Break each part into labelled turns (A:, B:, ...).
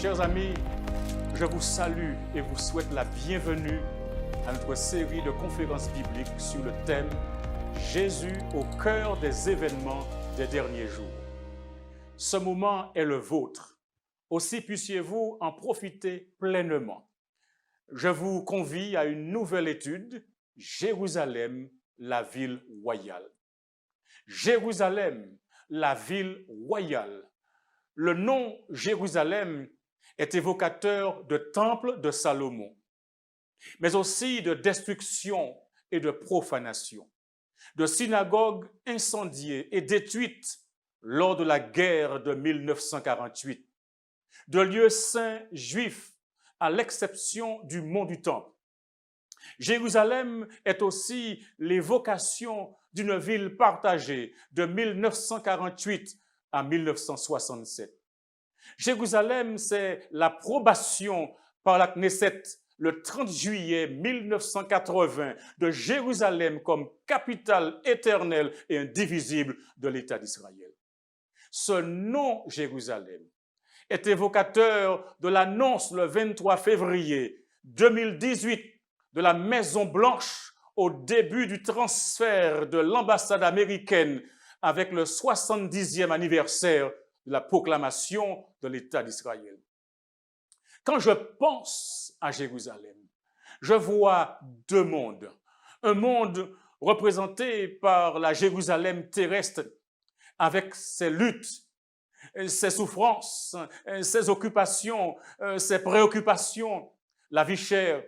A: Chers amis, je vous salue et vous souhaite la bienvenue à notre série de conférences bibliques sur le thème « Jésus au cœur des événements des derniers jours ». Ce moment est le vôtre. Aussi puissiez-vous en profiter pleinement. Je vous convie à une nouvelle étude, Jérusalem, la ville royale. Jérusalem, la ville royale. Le nom Jérusalem est évocateur de temple de Salomon, mais aussi de destruction et de profanation, de synagogues incendiées et détruites lors de la guerre de 1948, de lieux saints juifs à l'exception du mont du Temple. Jérusalem est aussi l'évocation d'une ville partagée de 1948 à 1967. Jérusalem, c'est l'approbation par la Knesset le 30 juillet 1980 de Jérusalem comme capitale éternelle et indivisible de l'État d'Israël. Ce nom Jérusalem est évocateur de l'annonce le 23 février 2018 de la Maison-Blanche au début du transfert de l'ambassade américaine avec le 70e anniversaire de la proclamation de l'État d'Israël. Quand je pense à Jérusalem, je vois deux mondes. Un monde représenté par la Jérusalem terrestre avec ses luttes, ses souffrances, ses occupations, ses préoccupations, la vie chère,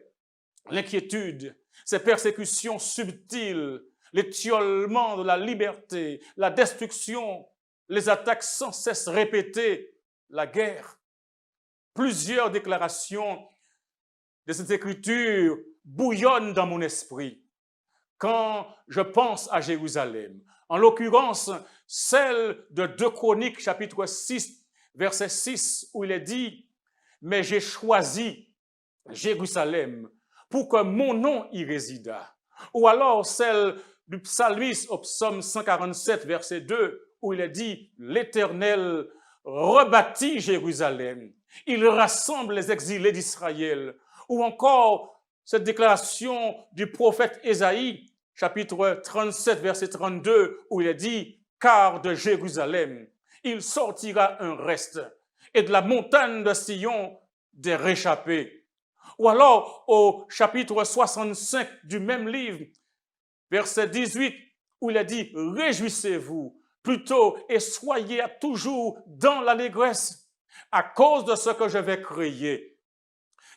A: l'inquiétude, ses persécutions subtiles, l'étiolement de la liberté, la destruction, les attaques sans cesse répétées, la guerre. Plusieurs déclarations de cette écriture bouillonnent dans mon esprit quand je pense à Jérusalem. En l'occurrence, celle de 2 Chroniques, chapitre 6, verset 6, où il est dit « Mais j'ai choisi Jérusalem pour que mon nom y résidât. » Ou alors celle du psalmiste au psaume 147, verset 2, où il est dit « L'Éternel rebâtit Jérusalem. Il rassemble les exilés d'Israël. » Ou encore cette déclaration du prophète Ésaïe, chapitre 37, verset 32, où il est dit « Car de Jérusalem, il sortira un reste, et de la montagne de Sion, des réchappés. » Ou alors au chapitre 65 du même livre, verset 18, où il est dit « Réjouissez-vous plutôt et soyez toujours dans l'allégresse à cause de ce que je vais créer.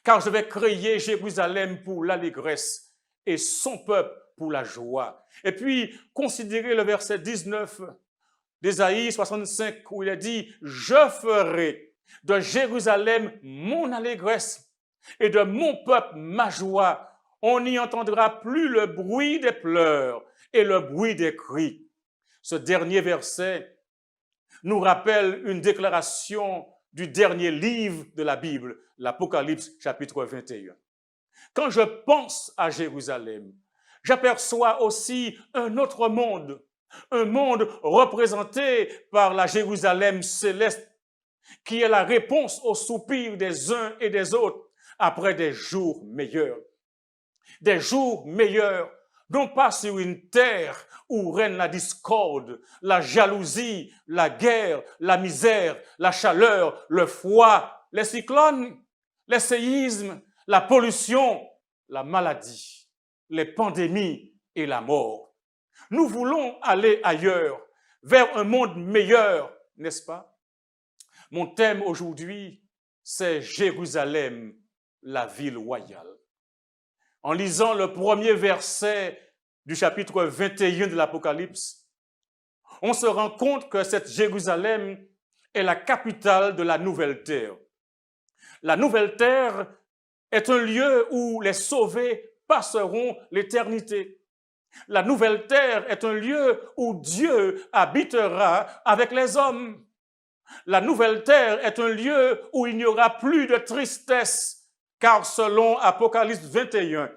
A: Car je vais créer Jérusalem pour l'allégresse et son peuple pour la joie. » Et puis, considérez le verset 19 d'Ésaïe 65 où il est dit « Je ferai de Jérusalem mon allégresse et de mon peuple ma joie. On n'y entendra plus le bruit des pleurs et le bruit des cris. » Ce dernier verset nous rappelle une déclaration du dernier livre de la Bible, l'Apocalypse chapitre 21. Quand je pense à Jérusalem, j'aperçois aussi un autre monde, un monde représenté par la Jérusalem céleste, qui est la réponse aux soupirs des uns et des autres après des jours meilleurs. Des jours meilleurs, non pas sur une terre où règne la discorde, la jalousie, la guerre, la misère, la chaleur, le froid, les cyclones, les séismes, la pollution, la maladie, les pandémies et la mort. Nous voulons aller ailleurs, vers un monde meilleur, n'est-ce pas? Mon thème aujourd'hui, c'est Jérusalem, la ville royale. En lisant le premier verset du chapitre 21 de l'Apocalypse, on se rend compte que cette Jérusalem est la capitale de la nouvelle terre. La nouvelle terre est un lieu où les sauvés passeront l'éternité. La nouvelle terre est un lieu où Dieu habitera avec les hommes. La nouvelle terre est un lieu où il n'y aura plus de tristesse, car selon Apocalypse 21,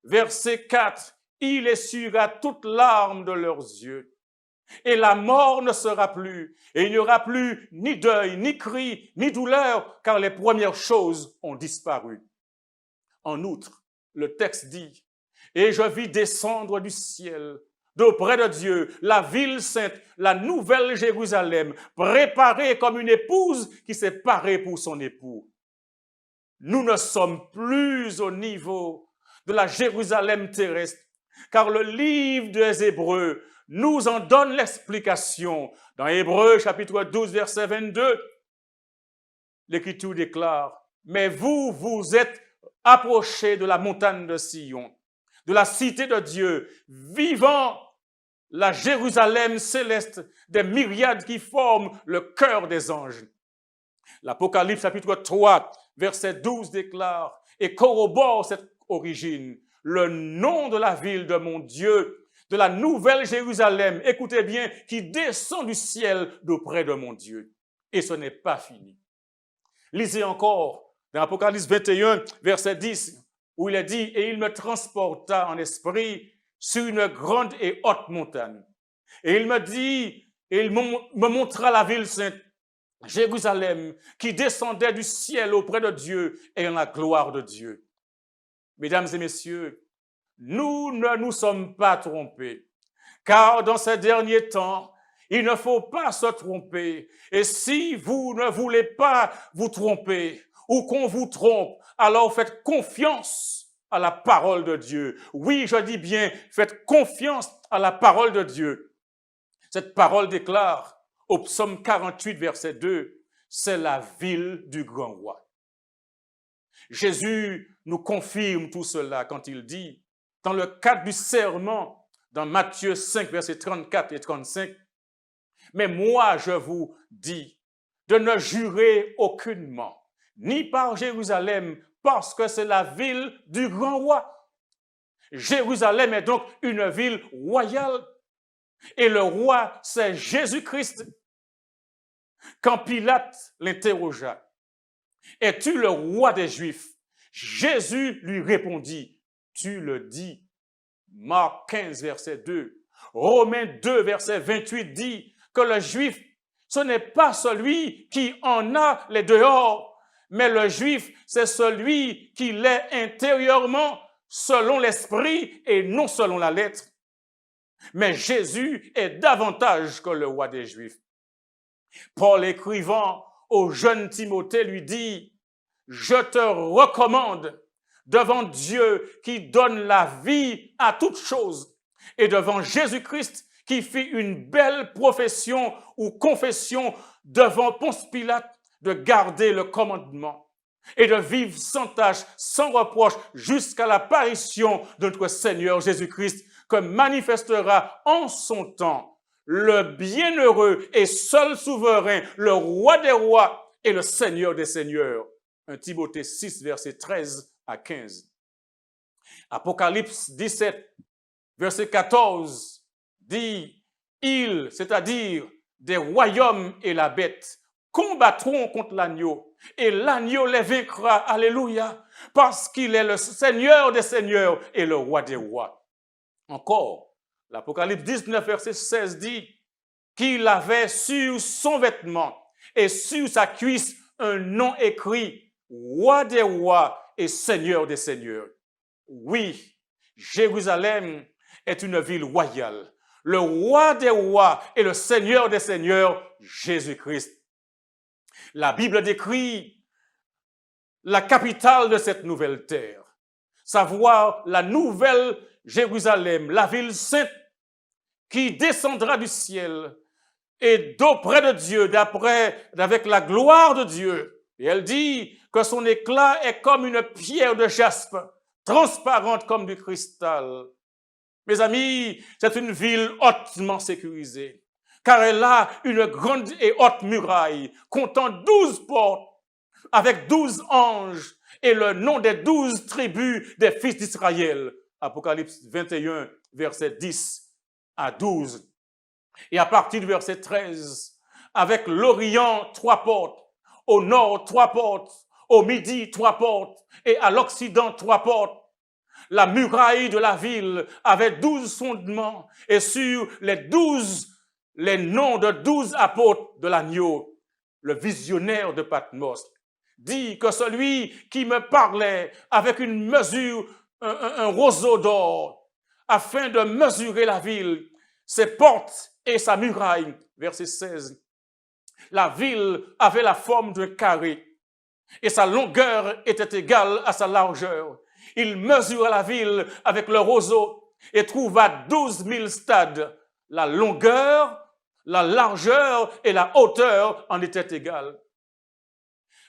A: verset 4, il essuiera toute larme de leurs yeux. Et la mort ne sera plus. Et il n'y aura plus ni deuil, ni cri, ni douleur, car les premières choses ont disparu. En outre, le texte dit, « Et je vis descendre du ciel, d'auprès de Dieu, la ville sainte, la nouvelle Jérusalem, préparée comme une épouse qui s'est parée pour son époux. » Nous ne sommes plus au niveau de la Jérusalem terrestre, car le livre des Hébreux nous en donne l'explication. Dans Hébreux chapitre 12, verset 22, l'Écriture déclare, « Mais vous, vous êtes approchés de la montagne de Sion, de la cité de Dieu, vivant la Jérusalem céleste des myriades qui forment le cœur des anges. » L'Apocalypse chapitre 3, verset 12 déclare et corrobore cette origine. Le nom de la ville de mon Dieu, de la nouvelle Jérusalem, écoutez bien, qui descend du ciel d'auprès de mon Dieu. Et ce n'est pas fini. Lisez encore dans Apocalypse 21, verset 10, où il est dit, « Et il me transporta en esprit sur une grande et haute montagne. Et il me dit, et il me montra la ville sainte, Jérusalem, qui descendait du ciel auprès de Dieu et en la gloire de Dieu. » Mesdames et messieurs, nous ne nous sommes pas trompés, car dans ces derniers temps, il ne faut pas se tromper. Et si vous ne voulez pas vous tromper ou qu'on vous trompe, alors faites confiance à la parole de Dieu. Oui, je dis bien, faites confiance à la parole de Dieu. Cette parole déclare au psaume 48, verset 2, c'est la ville du grand roi. Jésus nous confirme tout cela quand il dit, dans le cadre du serment, dans Matthieu 5, versets 34 et 35, « Mais moi, je vous dis de ne jurer aucunement, ni par Jérusalem, parce que c'est la ville du grand roi. » Jérusalem est donc une ville royale, et le roi, c'est Jésus-Christ. Quand Pilate l'interrogea, « Es-tu le roi des Juifs ?» Jésus lui répondit, « Tu le dis. » Marc 15, verset 2. Romains 2, verset 28 dit que le Juif, ce n'est pas celui qui en a les dehors, mais le Juif, c'est celui qui l'est intérieurement, selon l'esprit et non selon la lettre. Mais Jésus est davantage que le roi des Juifs. Paul, écrivant au jeune Timothée, lui dit, « Je te recommande devant Dieu qui donne la vie à toutes choses et devant Jésus-Christ qui fit une belle profession ou confession devant Ponce Pilate de garder le commandement et de vivre sans tâche, sans reproche jusqu'à l'apparition de notre Seigneur Jésus-Christ que manifestera en son temps le bienheureux et seul souverain, le roi des rois et le Seigneur des seigneurs. 1 Timothée 6, verset 13 à 15. Apocalypse 17, verset 14, dit, « Ils, c'est-à-dire des royaumes et la bête, combattront contre l'agneau, et l'agneau les vaincra, alléluia, parce qu'il est le Seigneur des seigneurs et le roi des rois. » Encore, l'Apocalypse 19, verset 16 dit qu'il avait sur son vêtement et sur sa cuisse un nom écrit, Roi des rois et Seigneur des seigneurs. Oui, Jérusalem est une ville royale. Le roi des rois et le Seigneur des seigneurs, Jésus-Christ. La Bible décrit la capitale de cette nouvelle terre, savoir la nouvelle Jérusalem, la ville sainte qui descendra du ciel et d'auprès de Dieu, avec la gloire de Dieu. Et elle dit que son éclat est comme une pierre de jaspe, transparente comme du cristal. Mes amis, c'est une ville hautement sécurisée, car elle a une grande et haute muraille, comptant 12 portes, avec 12 anges, et le nom des 12 tribus des fils d'Israël. Apocalypse 21, verset 10 à 12. Et à partir du verset 13, avec l'Orient, 3 portes, au nord, 3 portes, au midi, 3 portes, et à l'Occident, 3 portes. La muraille de la ville avait 12 fondements, et sur les 12 les noms de 12 apôtres de l'agneau, le visionnaire de Patmos, dit que celui qui me parlait avec une mesure, un roseau d'or, afin de mesurer la ville, ses portes et sa muraille. Verset 16. La ville avait la forme d'un carré et sa longueur était égale à sa largeur. Il mesura la ville avec le roseau et trouva 12 000 stades. La longueur, la largeur et la hauteur en étaient égales.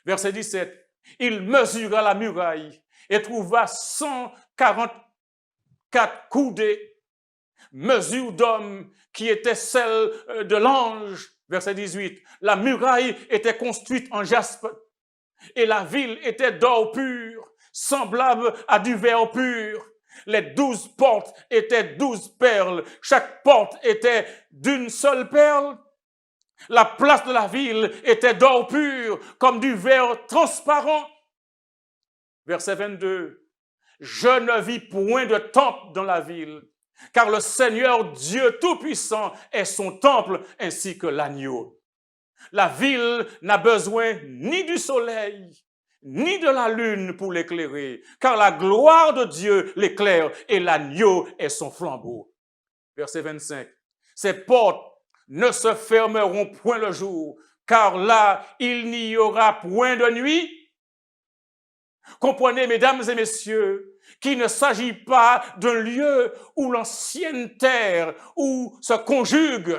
A: Verset 17. Il mesura la muraille et trouva 144 coudées, mesure d'homme qui était celle de l'ange. Verset 18. La muraille était construite en jaspe et la ville était d'or pur, semblable à du verre pur. Les 12 portes étaient 12 perles. Chaque porte était d'une seule perle. La place de la ville était d'or pur, comme du verre transparent. Verset 22. Je ne vis point de temple dans la ville, car le Seigneur Dieu Tout-Puissant est son temple ainsi que l'agneau. La ville n'a besoin ni du soleil, ni de la lune pour l'éclairer, car la gloire de Dieu l'éclaire et l'agneau est son flambeau. Verset 25. Ces portes ne se fermeront point le jour, car là, il n'y aura point de nuit. Comprenez, mesdames et messieurs, qu'il ne s'agit pas d'un lieu où l'ancienne terre, où se conjugue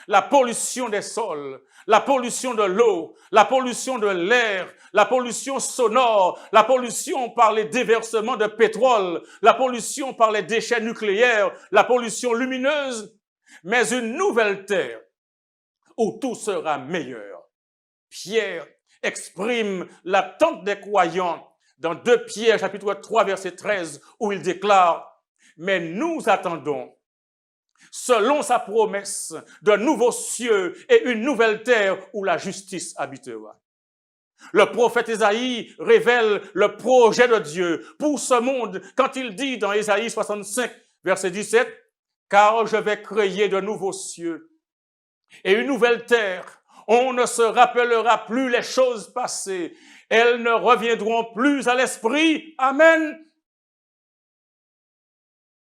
A: la pollution des sols, la pollution de l'eau, la pollution de l'air, la pollution sonore, la pollution par les déversements de pétrole, la pollution par les déchets nucléaires, la pollution lumineuse, mais une nouvelle terre où tout sera meilleur. Pierre exprime l'attente des croyants dans 2 Pierre chapitre 3 verset 13 où il déclare « Mais nous attendons, selon sa promesse, de nouveaux cieux et une nouvelle terre où la justice habitera. » Le prophète Ésaïe révèle le projet de Dieu pour ce monde quand il dit dans Ésaïe 65 verset 17 « Car je vais créer de nouveaux cieux et une nouvelle terre. On ne se rappellera plus les choses passées. Elles ne reviendront plus à l'esprit. » Amen.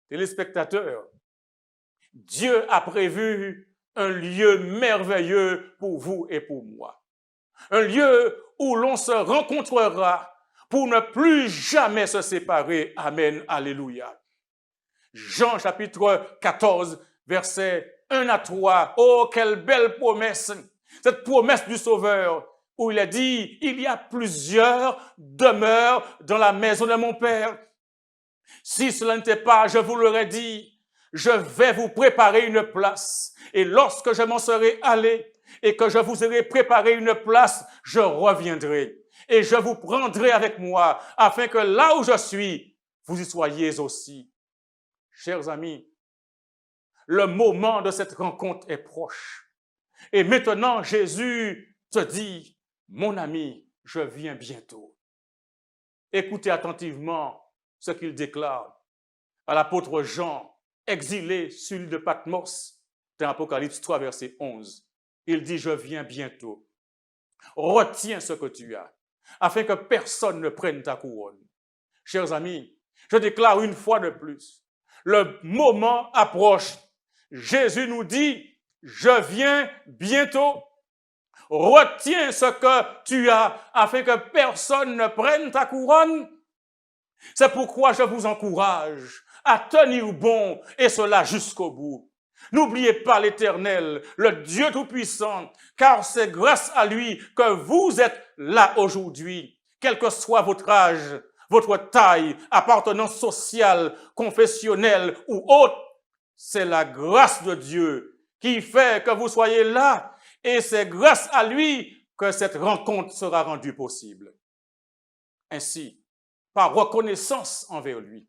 A: Téléspectateurs, Dieu a prévu un lieu merveilleux pour vous et pour moi. Un lieu où l'on se rencontrera pour ne plus jamais se séparer. Amen. Alléluia. Jean chapitre 14, versets 1 à 3. Oh, quelle belle promesse! Cette promesse du Sauveur où il a dit, il y a plusieurs demeures dans la maison de mon Père. Si cela n'était pas, je vous l'aurais dit, je vais vous préparer une place. Et lorsque je m'en serai allé et que je vous aurai préparé une place, je reviendrai et je vous prendrai avec moi afin que là où je suis, vous y soyez aussi. Chers amis, le moment de cette rencontre est proche. Et maintenant, Jésus te dit, mon ami, je viens bientôt. Écoutez attentivement ce qu'il déclare à l'apôtre Jean, exilé sur l'île de Patmos, dans Apocalypse 3, verset 11. Il dit, je viens bientôt. Retiens ce que tu as, afin que personne ne prenne ta couronne. Chers amis, je déclare une fois de plus, le moment approche. Jésus nous dit, je viens bientôt. Retiens ce que tu as afin que personne ne prenne ta couronne. C'est pourquoi je vous encourage à tenir bon et cela jusqu'au bout. N'oubliez pas l'Éternel, le Dieu Tout-Puissant, car c'est grâce à lui que vous êtes là aujourd'hui, quel que soit votre âge, votre taille, appartenance sociale, confessionnelle ou autre. C'est la grâce de Dieu qui fait que vous soyez là et c'est grâce à lui que cette rencontre sera rendue possible. Ainsi, par reconnaissance envers lui,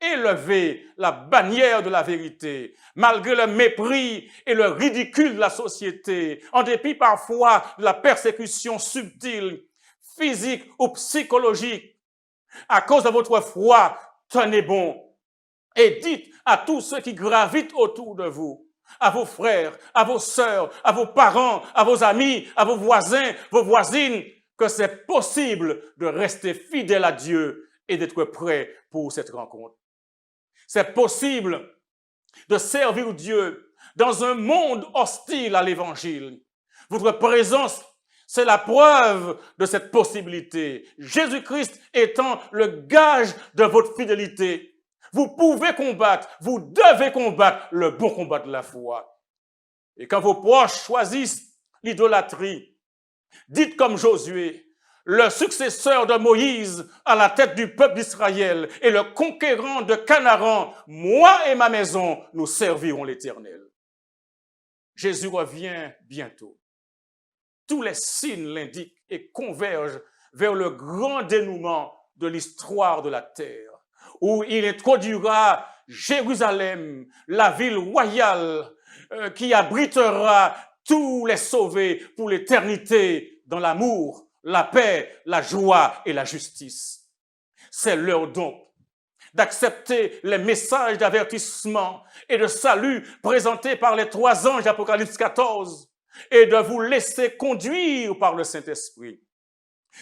A: élevez la bannière de la vérité, malgré le mépris et le ridicule de la société, en dépit parfois de la persécution subtile, physique ou psychologique. À cause de votre foi, tenez bon et dites à tous ceux qui gravitent autour de vous, à vos frères, à vos sœurs, à vos parents, à vos amis, à vos voisins, vos voisines, que c'est possible de rester fidèle à Dieu et d'être prêt pour cette rencontre. C'est possible de servir Dieu dans un monde hostile à l'Évangile. Votre présence, c'est la preuve de cette possibilité. Jésus-Christ étant le gage de votre fidélité. Vous pouvez combattre, vous devez combattre le bon combat de la foi. Et quand vos proches choisissent l'idolâtrie, dites comme Josué, le successeur de Moïse à la tête du peuple d'Israël et le conquérant de Canaan, moi et ma maison, nous servirons l'Éternel. Jésus revient bientôt. Tous les signes l'indiquent et convergent vers le grand dénouement de l'histoire de la terre, où il introduira Jérusalem, la ville royale qui abritera tous les sauvés pour l'éternité dans l'amour, la paix, la joie et la justice. C'est l'heure donc d'accepter les messages d'avertissement et de salut présentés par les 3 anges d'Apocalypse 14 et de vous laisser conduire par le Saint-Esprit.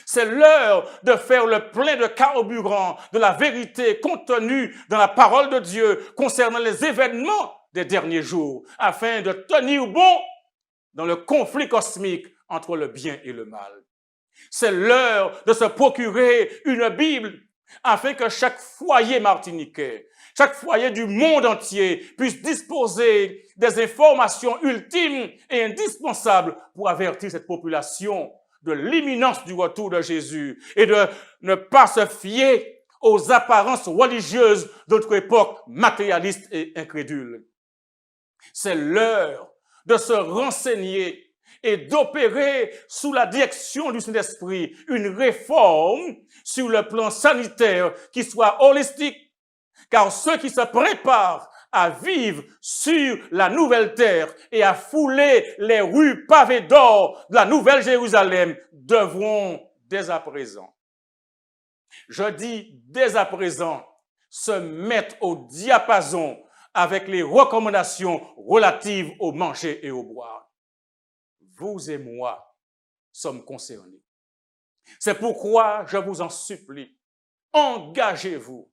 A: C'est l'heure de faire le plein de carburant de la vérité contenue dans la parole de Dieu concernant les événements des derniers jours, afin de tenir bon dans le conflit cosmique entre le bien et le mal. C'est l'heure de se procurer une Bible afin que chaque foyer martiniquais, chaque foyer du monde entier puisse disposer des informations ultimes et indispensables pour avertir cette population de l'imminence du retour de Jésus et de ne pas se fier aux apparences religieuses de notre époque matérialiste et incrédule. C'est l'heure de se renseigner et d'opérer sous la direction du Saint-Esprit une réforme sur le plan sanitaire qui soit holistique, car ceux qui se préparent à vivre sur la nouvelle terre et à fouler les rues pavées d'or de la Nouvelle Jérusalem devront dès à présent, je dis dès à présent, se mettre au diapason avec les recommandations relatives au manger et au boire. Vous et moi sommes concernés. C'est pourquoi je vous en supplie, engagez-vous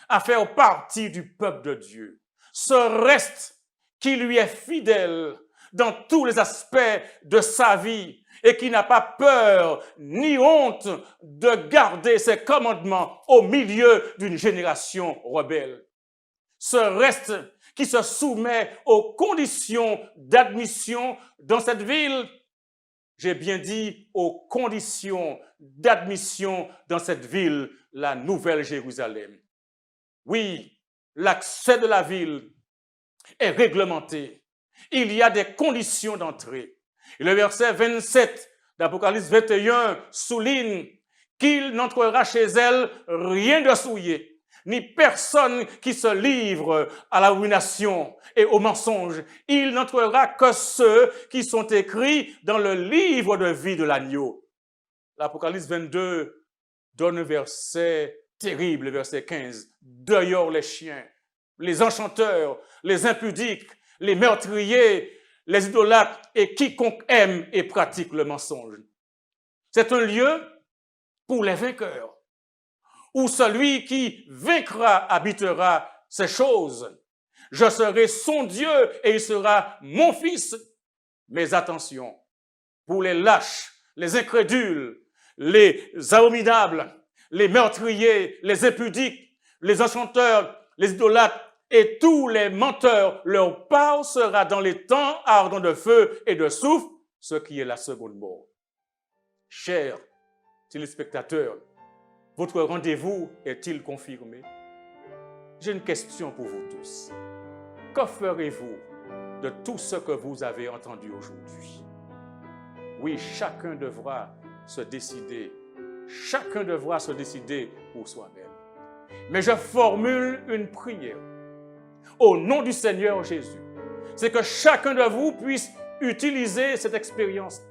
A: à faire partie du peuple de Dieu. Ce reste qui lui est fidèle dans tous les aspects de sa vie et qui n'a pas peur ni honte de garder ses commandements au milieu d'une génération rebelle. Ce reste qui se soumet aux conditions d'admission dans cette ville, j'ai bien dit aux conditions d'admission dans cette ville, la Nouvelle Jérusalem. Oui, l'accès de la ville est réglementé. Il y a des conditions d'entrée. Et le verset 27 d'Apocalypse 21 souligne qu'il n'entrera chez elle rien de souillé, ni personne qui se livre à la ruination et au mensonge. Il n'entrera que ceux qui sont écrits dans le livre de vie de l'agneau. L'Apocalypse 22 donne un verset terrible, le verset 15. Dehors les chiens, les enchanteurs, les impudiques, les meurtriers, les idolâtres et quiconque aime et pratique le mensonge. C'est un lieu pour les vainqueurs, où celui qui vaincra habitera ces choses. Je serai son Dieu et il sera mon fils. Mais attention, pour les lâches, les incrédules, les abominables, les meurtriers, les impudiques, les enchanteurs, les idolâtres et tous les menteurs, leur part sera dans les temps ardents de feu et de soufre, ce qui est la seconde mort. Chers téléspectateurs, votre rendez-vous est-il confirmé? J'ai une question pour vous tous. Que ferez-vous de tout ce que vous avez entendu aujourd'hui? Oui, chacun devra se décider. Chacun devra se décider pour soi-même. Mais je formule une prière au nom du Seigneur Jésus. C'est que chacun de vous puisse utiliser cette expérience,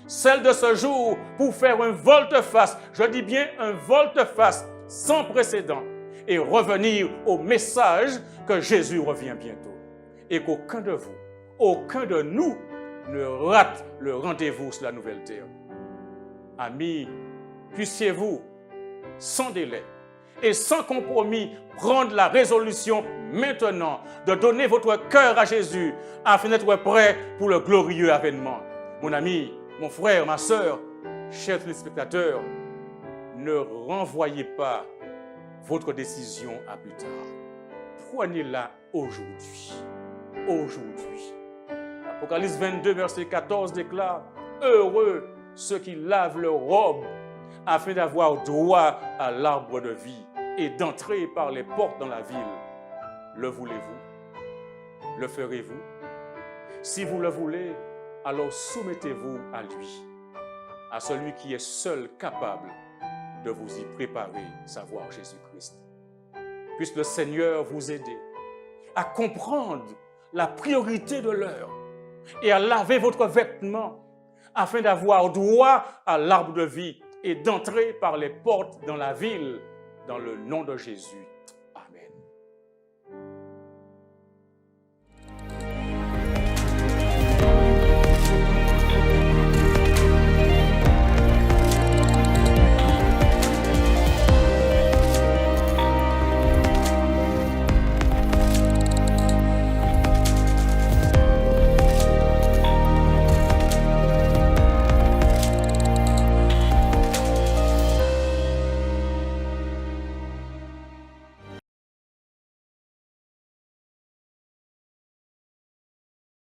A: celle de ce jour, pour faire un volte-face, je dis bien un volte-face sans précédent, et revenir au message que Jésus revient bientôt. Et qu'aucun de vous, aucun de nous ne rate le rendez-vous sur la nouvelle terre. Amis, puissiez-vous, sans délai et sans compromis, prendre la résolution maintenant de donner votre cœur à Jésus afin d'être prêt pour le glorieux avènement. Mon ami, mon frère, ma sœur, chers téléspectateurs, ne renvoyez pas votre décision à plus tard. Prenez-la aujourd'hui. Aujourd'hui. Apocalypse 22, verset 14 déclare « Heureux ceux qui lavent leurs robes afin d'avoir droit à l'arbre de vie et d'entrer par les portes dans la ville. » Le voulez-vous? Le ferez-vous? Si vous le voulez, alors soumettez-vous à lui, à celui qui est seul capable de vous y préparer, savoir Jésus-Christ. Puisse le Seigneur vous aider à comprendre la priorité de l'heure et à laver votre vêtement afin d'avoir droit à l'arbre de vie et d'entrer par les portes dans la ville, dans le nom de Jésus.